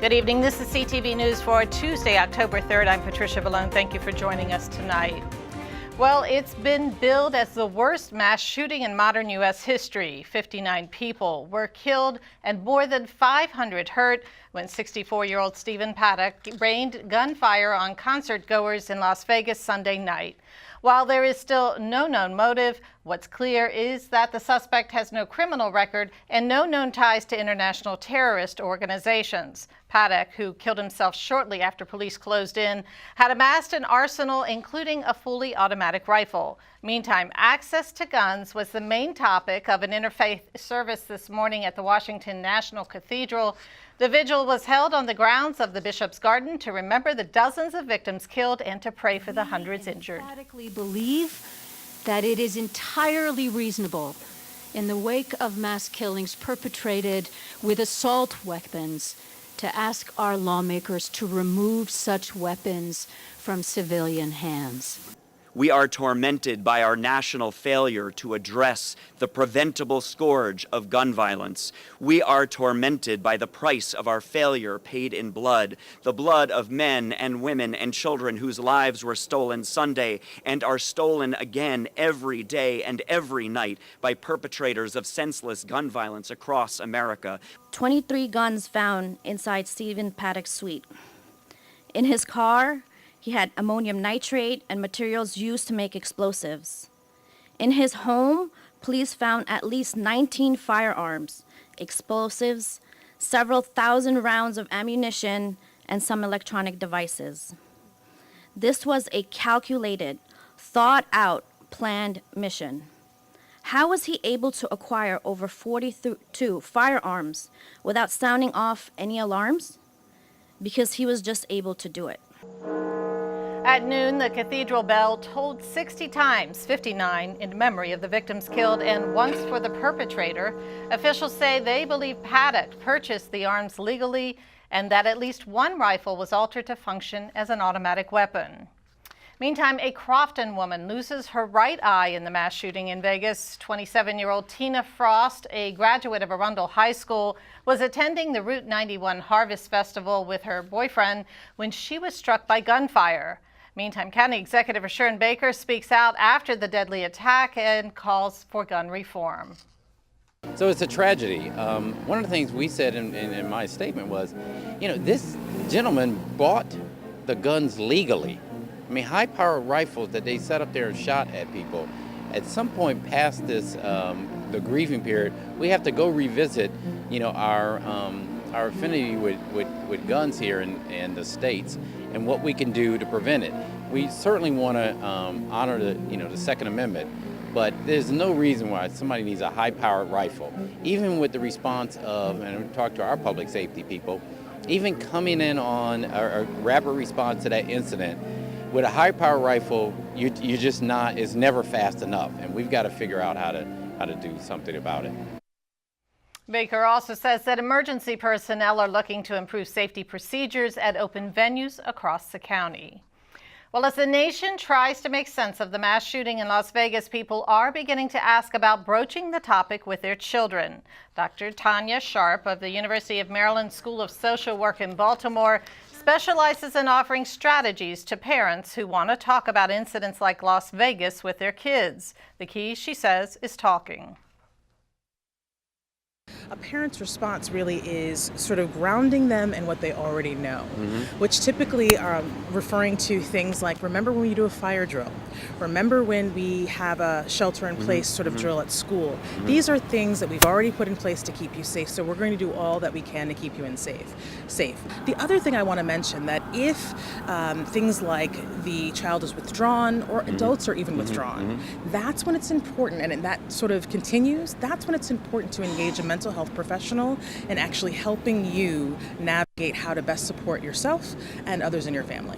Good evening. This is CTV News for Tuesday, October 3rd. I'm Patricia Vallone. Thank you for joining us tonight. Well, it's been billed as the worst mass shooting in modern U.S. history. 59 people were killed and more than 500 hurt when 64-year-old Stephen Paddock rained gunfire on concert-goers in Las Vegas Sunday night. While there is still no known motive, what's clear is that the suspect has no criminal record and no known ties to international terrorist organizations. Paddock, who killed himself shortly after police closed in, had amassed an arsenal including a fully automatic rifle. Meantime, access to guns was the main topic of an interfaith service this morning at the Washington National Cathedral. The vigil was held on the grounds of the Bishop's Garden to remember the dozens of victims killed and to pray for the hundreds injured. I emphatically believe that it is entirely reasonable in the wake of mass killings perpetrated with assault weapons to ask our lawmakers to remove such weapons from civilian hands. We are tormented by our national failure to address the preventable scourge of gun violence. We are tormented by the price of our failure paid in blood, the blood of men and women and children whose lives were stolen Sunday and are stolen again every day and every night by perpetrators of senseless gun violence across America. 23 guns found inside Stephen Paddock's suite. In his car, he had ammonium nitrate and materials used to make explosives. In his home, police found at least 19 firearms, explosives, several thousand rounds of ammunition, and some electronic devices. This was a calculated, thought-out, planned mission. How was he able to acquire over 42 firearms without sounding off any alarms? Because he was just able to do it. At noon, the cathedral bell tolled 60 times, 59 in memory of the victims killed and once for the perpetrator. Officials say they believe Paddock purchased the arms legally and that at least one rifle was altered to function as an automatic weapon. Meantime, a Crofton woman loses her right eye in the mass shooting in Vegas. 27-year-old Tina Frost, a graduate of Arundel High School, was attending the Route 91 Harvest Festival with her boyfriend when she was struck by gunfire. Meantime, County Executive Sharon Baker speaks out after the deadly attack and calls for gun reform. So it's a tragedy. One of the things we said in my statement was, this gentleman bought the guns legally. I mean, high-powered rifles that they set up there and shot at people. At some point past this, the grieving period, we have to go revisit, our affinity with guns here in the States and what we can do to prevent it. We certainly want to honor the Second Amendment, but there's no reason why somebody needs a high-powered rifle. Even with the response of, and we talked to our public safety people, even coming in on a rapid response to that incident, with a high-powered rifle, you're just not, it's never fast enough, and we've got to figure out how to do something about it. Baker also says that emergency personnel are looking to improve safety procedures at open venues across the county. Well, as the nation tries to make sense of the mass shooting in Las Vegas, people are beginning to ask about broaching the topic with their children. Dr. Tanya Sharp of the University of Maryland School of Social Work in Baltimore specializes in offering strategies to parents who want to talk about incidents like Las Vegas with their kids. The key, she says, is talking. A parent's response really is sort of grounding them in what they already know, which typically are referring to things like, remember when we do a fire drill? Remember when we have a shelter-in-place sort of drill at school? These are things that we've already put in place to keep you safe, so we're going to do all that we can to keep you safe. The other thing I want to mention, that if things like the child is withdrawn or adults are even withdrawn, that's when it's important, and that sort of continues, that's when it's important to engage a mental health professional in actually helping you navigate how to best support yourself and others in your family.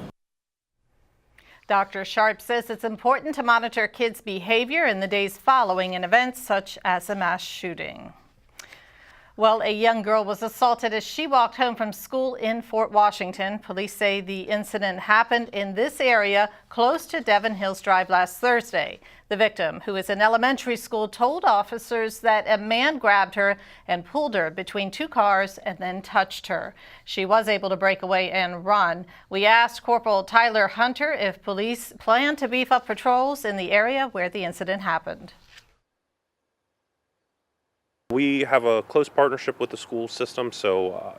Dr. Sharp says it's important to monitor kids' behavior in the days following an event such as a mass shooting. Well, a young girl was assaulted as she walked home from school in Fort Washington. Police say the incident happened in this area close to Devon Hills Drive last Thursday. The victim, who is in elementary school, told officers that a man grabbed her and pulled her between two cars and then touched her. She was able to break away and run. We asked Corporal Tyler Hunter if police plan to beef up patrols in the area where the incident happened. We have a close partnership with the school system, so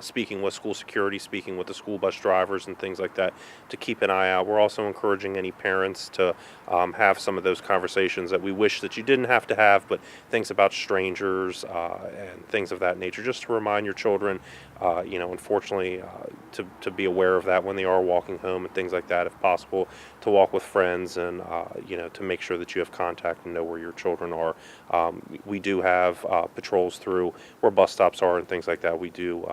speaking with school security, speaking with the school bus drivers and things like that to keep an eye out. We're also encouraging any parents to have some of those conversations that we wish that you didn't have to have, but things about strangers and things of that nature, just to remind your children, unfortunately, to be aware of that when they are walking home and things like that, if possible, to walk with friends and, to make sure that you have contact and know where your children are. We do have patrols through where bus stops are and things like that. We do,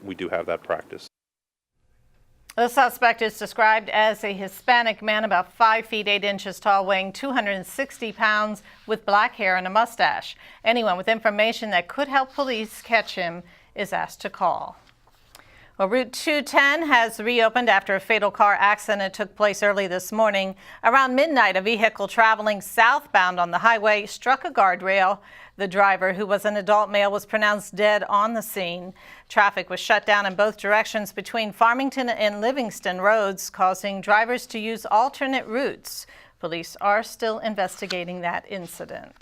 we do have that practice. The suspect is described as a Hispanic man about 5 feet 8 inches tall, weighing 260 pounds, with black hair and a mustache. Anyone with information that could help police catch him is asked to call. Well, Route 210 has reopened after a fatal car accident took place early this morning. Around midnight, a vehicle traveling southbound on the highway struck a guardrail. The driver, who was an adult male, was pronounced dead on the scene. Traffic was shut down in both directions between Farmington and Livingston roads, causing drivers to use alternate routes. Police are still investigating that incident.